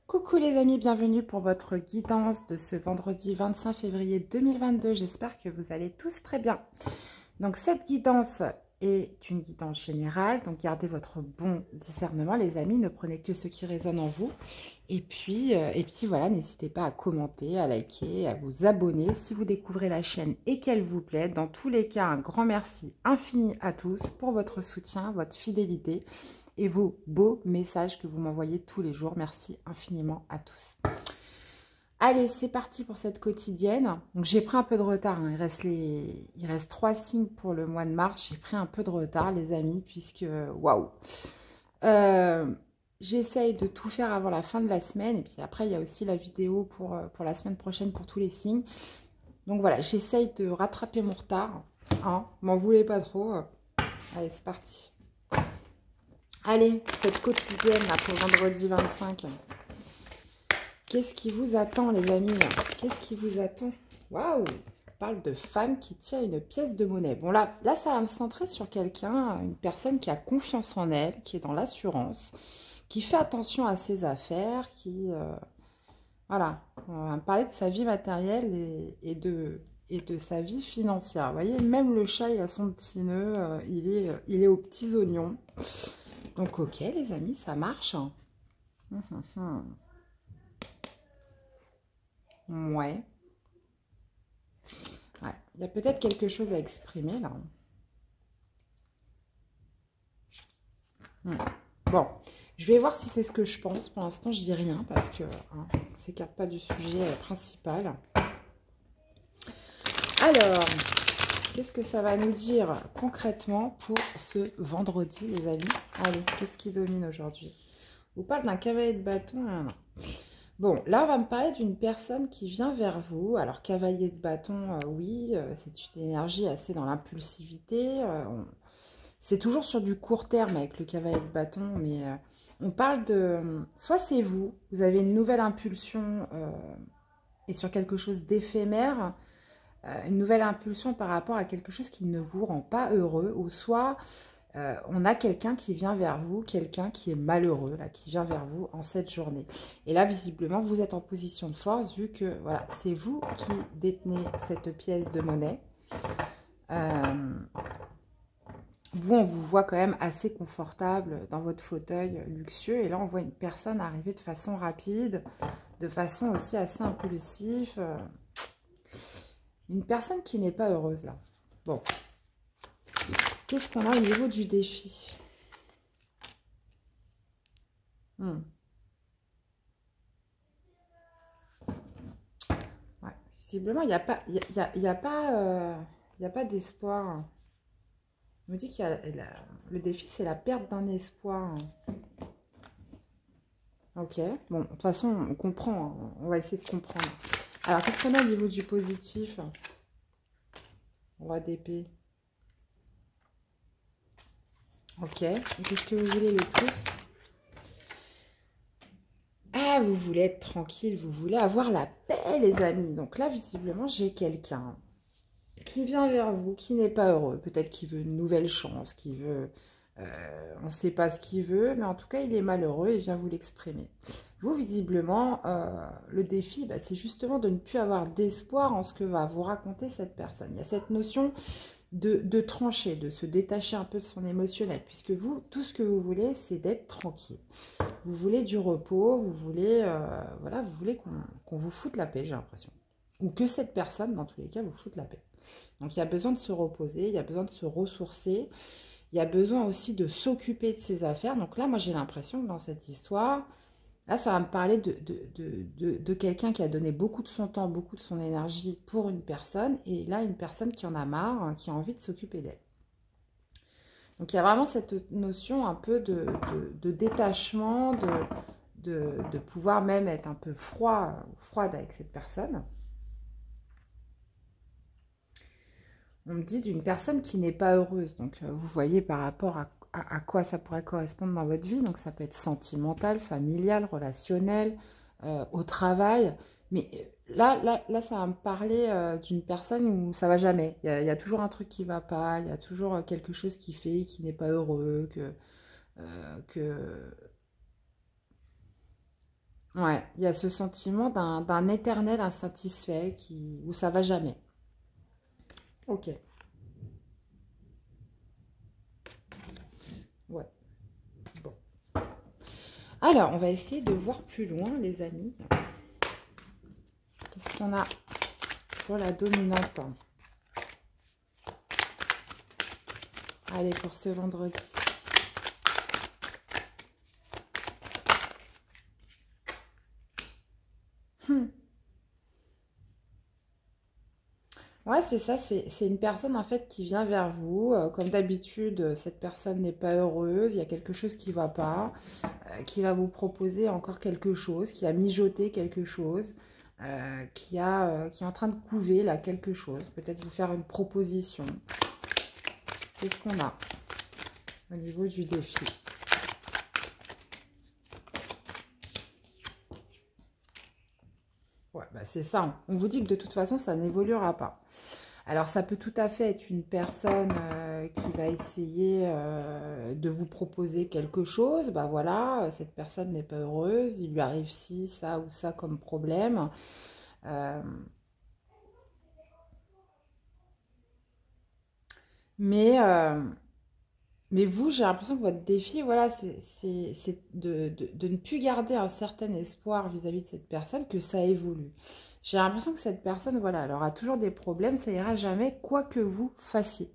Coucou les amis, bienvenue pour votre guidance de ce vendredi 25 février 2022. J'espère que vous allez tous très bien. Donc cette guidance est une guidance générale, donc gardez votre bon discernement les amis, ne prenez que ce qui résonne en vous. Et puis voilà, n'hésitez pas à commenter, à liker, à vous abonner si vous découvrez la chaîne et qu'elle vous plaît. Dans tous les cas, un grand merci infini à tous pour votre soutien, votre fidélité et vos beaux messages que vous m'envoyez tous les jours. Merci infiniment à tous. Allez, c'est parti pour cette quotidienne. Donc j'ai pris un peu de retard, hein. Il reste 3 signes pour le mois de mars. J'ai pris un peu de retard les amis, puisque waouh. J'essaye de tout faire avant la fin de la semaine. Et puis après, il y a aussi la vidéo pour la semaine prochaine pour tous les signes. Donc voilà, j'essaye de rattraper mon retard. Hein, m'en voulez pas trop. Allez, c'est parti. Allez, cette quotidienne là pour vendredi 25. Qu'est-ce qui vous attend les amis? Qu'est-ce qui vous attend? Waouh! On parle de femme qui tient une pièce de monnaie. Bon là ça va me centrer sur quelqu'un, une personne qui a confiance en elle, qui est dans l'assurance, qui fait attention à ses affaires, qui... voilà, on va me parler de sa vie matérielle et de sa vie financière. Vous voyez, même le chat, il a son petit nœud, il est aux petits oignons. Donc ok les amis, ça marche. Ouais. Ouais. Il y a peut-être quelque chose à exprimer là. Bon, je vais voir si c'est ce que je pense. Pour l'instant, je dis rien parce que hein, on ne s'écarte pas du sujet principal. Alors, qu'est-ce que ça va nous dire concrètement pour ce vendredi, les amis? Allez, qu'est-ce qui domine aujourd'hui? On vous parle d'un cavalier de bâton. Bon, là, on va me parler d'une personne qui vient vers vous. Alors, cavalier de bâton, oui, c'est une énergie assez dans l'impulsivité. C'est toujours sur du court terme avec le cavalier de bâton, mais on parle de... Soit c'est vous, vous avez une nouvelle impulsion et sur quelque chose d'éphémère, une nouvelle impulsion par rapport à quelque chose qui ne vous rend pas heureux, ou soit... on a quelqu'un qui vient vers vous, quelqu'un qui est malheureux, là, qui vient vers vous en cette journée. Et là, visiblement, vous êtes en position de force, vu que voilà, c'est vous qui détenez cette pièce de monnaie. Vous, on vous voit quand même assez confortable dans votre fauteuil luxueux. Et là, on voit une personne arriver de façon rapide, de façon aussi assez impulsive. Une personne qui n'est pas heureuse, là. Bon. Qu'est-ce qu'on a au niveau du défi? Ouais, visiblement, il n'y a pas, y a pas d'espoir. On me dit qu'il y a le défi, c'est la perte d'un espoir. Ok, bon, de toute façon, on comprend. Hein. On va essayer de comprendre. Alors, qu'est-ce qu'on a au niveau du positif? Roi d'épée. Ok, qu'est-ce que vous voulez le plus? Ah, vous voulez être tranquille, vous voulez avoir la paix, les amis. Donc là, visiblement, j'ai quelqu'un qui vient vers vous, qui n'est pas heureux. Peut-être qu'il veut une nouvelle chance, qui veut... on ne sait pas ce qu'il veut, mais en tout cas, il est malheureux et vient vous l'exprimer. Vous, visiblement, le défi, bah, c'est justement de ne plus avoir d'espoir en ce que va vous raconter cette personne. Il y a cette notion de trancher, de se détacher un peu de son émotionnel, puisque vous, tout ce que vous voulez, c'est d'être tranquille. Vous voulez du repos, vous voulez, voilà, vous voulez qu'on vous foute la paix, j'ai l'impression. Ou que cette personne, dans tous les cas, vous foute la paix. Donc, il y a besoin de se reposer, il y a besoin de se ressourcer, il y a besoin aussi de s'occuper de ses affaires. Donc là, moi, j'ai l'impression que dans cette histoire, là, ça va me parler de quelqu'un qui a donné beaucoup de son temps, beaucoup de son énergie pour une personne. Et là, une personne qui en a marre, hein, qui a envie de s'occuper d'elle. Donc, il y a vraiment cette notion un peu de détachement, de pouvoir même être un peu froide avec cette personne. On me dit d'une personne qui n'est pas heureuse. Donc, vous voyez par rapport à quoi ça pourrait correspondre dans votre vie. Donc, ça peut être sentimental, familial, relationnel, au travail. Mais là, ça va me parler d'une personne où ça va jamais. Il y a toujours un truc qui va pas. Il y a toujours quelque chose qui fait qui n'est pas heureux. Ouais, il y a ce sentiment d'un éternel insatisfait où ça va jamais. Ok. Ouais. Bon. Alors, on va essayer de voir plus loin, les amis. Qu'est-ce qu'on a pour la dominante? Allez, pour ce vendredi. Ouais, c'est ça, c'est une personne en fait qui vient vers vous. Comme d'habitude, cette personne n'est pas heureuse, il y a quelque chose qui ne va pas, qui va vous proposer encore quelque chose, qui a mijoté quelque chose, qui est en train de couver là quelque chose, peut-être vous faire une proposition. Qu'est-ce qu'on a au niveau du défi? Ouais, bah c'est ça, hein. On vous dit que de toute façon, ça n'évoluera pas. Alors, ça peut tout à fait être une personne qui va essayer de vous proposer quelque chose. Bah voilà, cette personne n'est pas heureuse, il lui arrive ci, ça ou ça comme problème. Euh, mais, euh, mais vous, j'ai l'impression que votre défi, voilà, c'est de ne plus garder un certain espoir vis-à-vis de cette personne, que ça évolue. J'ai l'impression que cette personne, voilà, elle aura toujours des problèmes, ça ira jamais, quoi que vous fassiez.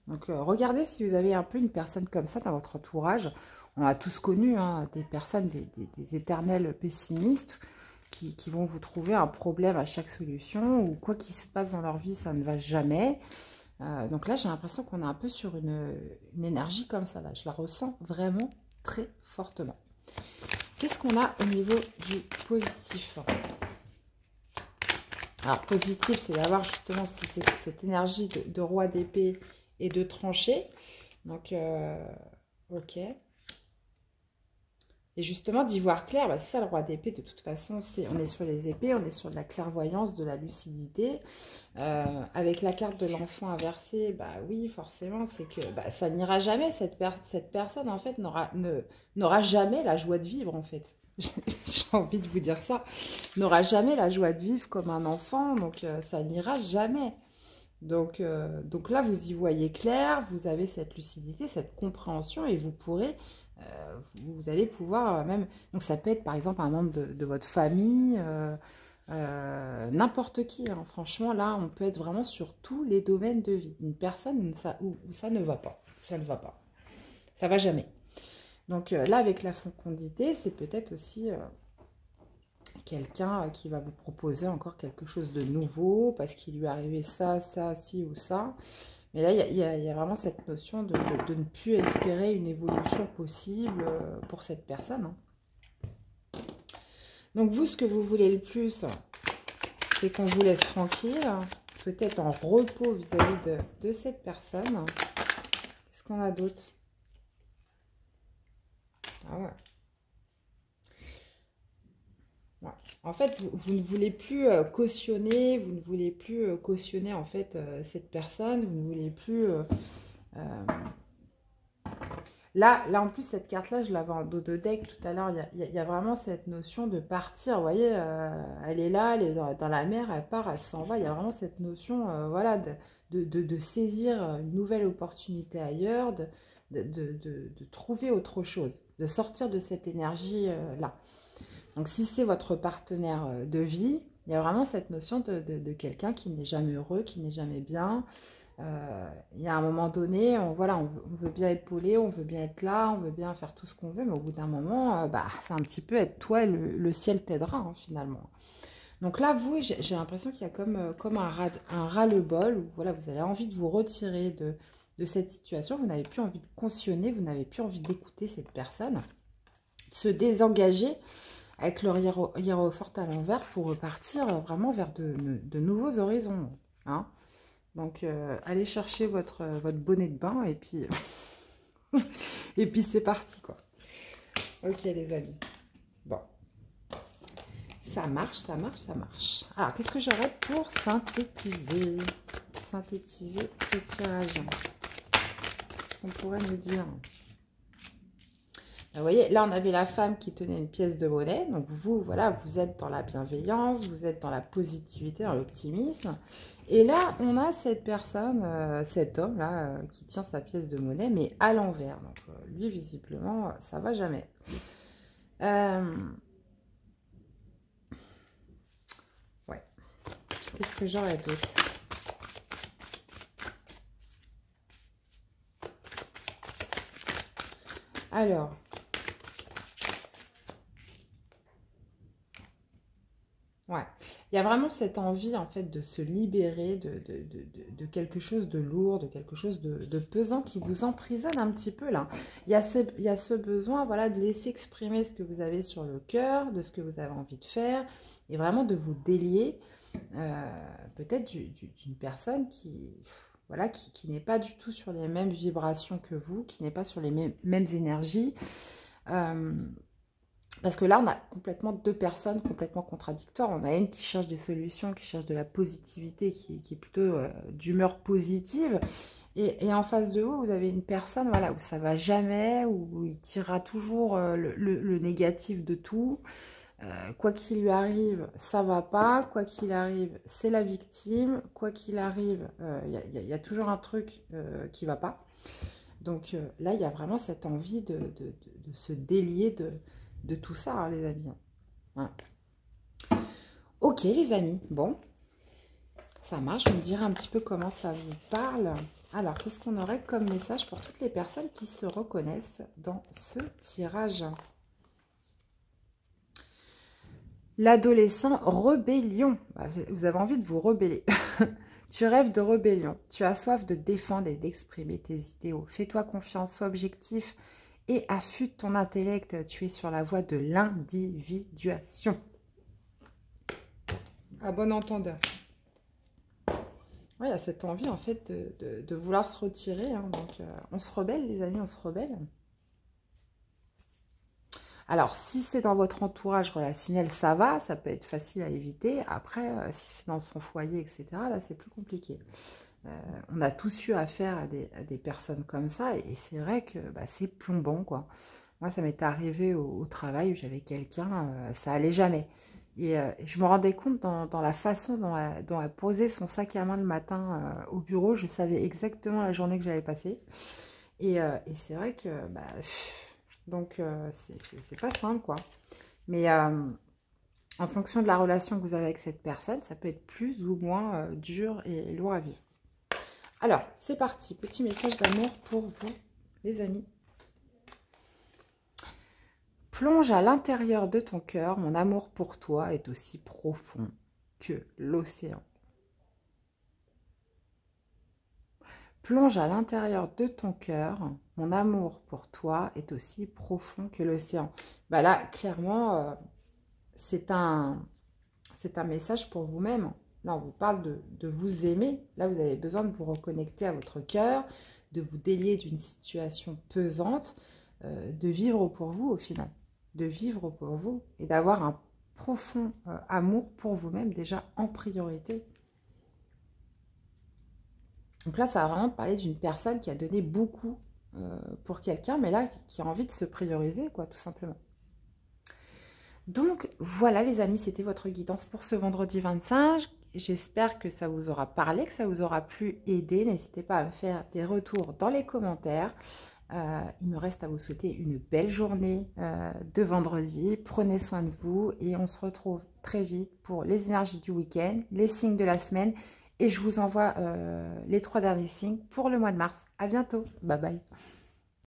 Donc, regardez si vous avez un peu une personne comme ça dans votre entourage. On a tous connu hein, des personnes, des éternels pessimistes qui vont vous trouver un problème à chaque solution ou quoi qu'il se passe dans leur vie, ça ne va jamais. Donc là, j'ai l'impression qu'on est un peu sur une énergie comme ça. Là. Je la ressens vraiment très fortement. Qu'est-ce qu'on a au niveau du positif? Alors, positif, c'est d'avoir justement cette énergie de roi d'épée et de tranchée. Donc, ok. Et justement, d'y voir clair, bah, c'est ça le roi d'épée. De toute façon, on est sur les épées, on est sur de la clairvoyance, de la lucidité. Avec la carte de l'enfant inversé, bah oui, forcément, c'est que bah, ça n'ira jamais. Cette personne, en fait, n'aura jamais la joie de vivre, en fait. J'ai envie de vous dire ça. N'aura jamais la joie de vivre comme un enfant, donc ça n'ira jamais. Donc là, vous y voyez clair, vous avez cette lucidité, cette compréhension et vous pourrez, vous allez pouvoir même, donc ça peut être par exemple un membre de votre famille, n'importe qui, hein. Franchement, là, on peut être vraiment sur tous les domaines de vie. Une personne où ça ne va pas, ça ne va pas, ça va jamais. Donc là, avec la fécondité, c'est peut-être aussi quelqu'un qui va vous proposer encore quelque chose de nouveau parce qu'il lui est arrivé ça, ça, ci ou ça. Mais là, il y a vraiment cette notion de ne plus espérer une évolution possible pour cette personne, hein. Donc vous, ce que vous voulez le plus, c'est qu'on vous laisse tranquille, peut-être en repos vis-à-vis de cette personne. Qu'est-ce qu'on a d'autre? Ah ouais. Ouais. En fait, vous ne voulez plus cautionner, vous ne voulez plus cautionner en fait cette personne, vous ne voulez plus... euh, Là, en plus, cette carte-là, je l'avais en dos de deck tout à l'heure, il y a vraiment cette notion de partir, vous voyez, elle est là, elle est dans la mer, elle part, elle s'en va, il y a vraiment cette notion, voilà, de saisir une nouvelle opportunité ailleurs, de trouver autre chose, de sortir de cette énergie-là. Donc, si c'est votre partenaire de vie, il y a vraiment cette notion de quelqu'un qui n'est jamais heureux, qui n'est jamais bien. Il y a un moment donné, voilà, on veut bien épauler, on veut bien être là, on veut bien faire tout ce qu'on veut, mais au bout d'un moment, bah, c'est un petit peu être toi et le ciel t'aidera, hein, finalement. Donc là, vous, j'ai l'impression qu'il y a comme un ras-le-bol, où voilà, vous avez envie de vous retirer de cette situation, vous n'avez plus envie de cautionner, vous n'avez plus envie d'écouter cette personne, de se désengager avec leur hiérophant à l'envers pour repartir vraiment vers de nouveaux horizons, hein. Donc, allez chercher votre bonnet de bain et puis, et puis c'est parti, quoi. Ok, les amis. Bon, ça marche, ça marche, ça marche. Alors, qu'est-ce que j'aurais pour synthétiser ce tirage? Qu'est-ce qu'on pourrait nous dire? Vous voyez, là, on avait la femme qui tenait une pièce de monnaie. Donc, vous, voilà, vous êtes dans la bienveillance, vous êtes dans la positivité, dans l'optimisme. Et là, on a cette personne, cet homme-là, qui tient sa pièce de monnaie, mais à l'envers. Donc, lui, visiblement, ça va jamais. Ouais. Qu'est-ce que j'aurais d'autre? Alors... Ouais, il y a vraiment cette envie en fait de se libérer de quelque chose de lourd, de quelque chose de pesant qui vous emprisonne un petit peu là. Il y a ce besoin voilà, de laisser exprimer ce que vous avez sur le cœur, de ce que vous avez envie de faire, et vraiment de vous délier peut-être d'une personne qui, voilà, qui n'est pas du tout sur les mêmes vibrations que vous, qui n'est pas sur les mêmes énergies. Parce que là, on a complètement deux personnes complètement contradictoires. On a une qui cherche des solutions, qui cherche de la positivité, qui est plutôt d'humeur positive. Et en face de vous, vous avez une personne voilà, où ça va jamais, où il tirera toujours le négatif de tout. Quoi qu'il lui arrive, ça va pas. Quoi qu'il arrive, c'est la victime. Quoi qu'il arrive, il y a toujours un truc qui va pas. Donc là, il y a vraiment cette envie de se délier de tout ça, hein, les amis. Ouais. Ok, les amis. Bon, ça marche. Vous me direz un petit peu comment ça vous parle. Alors, qu'est-ce qu'on aurait comme message pour toutes les personnes qui se reconnaissent dans ce tirage? L'adolescent rébellion. Vous avez envie de vous rebeller. Tu rêves de rébellion. Tu as soif de défendre et d'exprimer tes idéaux. Fais-toi confiance, sois objectif et affûte ton intellect. Tu es sur la voie de l'individuation. À bon entendeur. Oui, il y a cette envie en fait de vouloir se retirer. Hein. Donc, on se rebelle, les amis, on se rebelle. Alors, si c'est dans votre entourage relationnel, ça va, ça peut être facile à éviter. Après, si c'est dans son foyer, etc., là, c'est plus compliqué. On a tous eu affaire à des personnes comme ça, et c'est vrai que bah, c'est plombant, quoi. Moi, ça m'est arrivé au travail où j'avais quelqu'un, ça allait jamais. Et je me rendais compte dans la façon dont elle posait son sac à main le matin au bureau, je savais exactement la journée que j'allais passer. Et c'est vrai que... Bah, donc, c'est pas simple, quoi. Mais en fonction de la relation que vous avez avec cette personne, ça peut être plus ou moins dur et lourd à vivre. Alors, c'est parti. Petit message d'amour pour vous, les amis. Plonge à l'intérieur de ton cœur. Mon amour pour toi est aussi profond que l'océan. Plonge à l'intérieur de ton cœur. Mon amour pour toi est aussi profond que l'océan. Bah là, clairement, c'est un message pour vous-même. Là, on vous parle de vous aimer. Là, vous avez besoin de vous reconnecter à votre cœur, de vous délier d'une situation pesante, de vivre pour vous au final. De vivre pour vous et d'avoir un profond amour pour vous-même déjà en priorité. Donc là, ça va vraiment parler d'une personne qui a donné beaucoup pour quelqu'un, mais là, qui a envie de se prioriser, quoi, tout simplement. Donc, voilà les amis, c'était votre guidance pour ce vendredi 25. J'espère que ça vous aura parlé, que ça vous aura plu, aidé. N'hésitez pas à me faire des retours dans les commentaires. Il me reste à vous souhaiter une belle journée de vendredi. Prenez soin de vous et on se retrouve très vite pour les énergies du week-end, les signes de la semaine. Et je vous envoie les 3 derniers signes pour le mois de mars. À bientôt. Bye bye.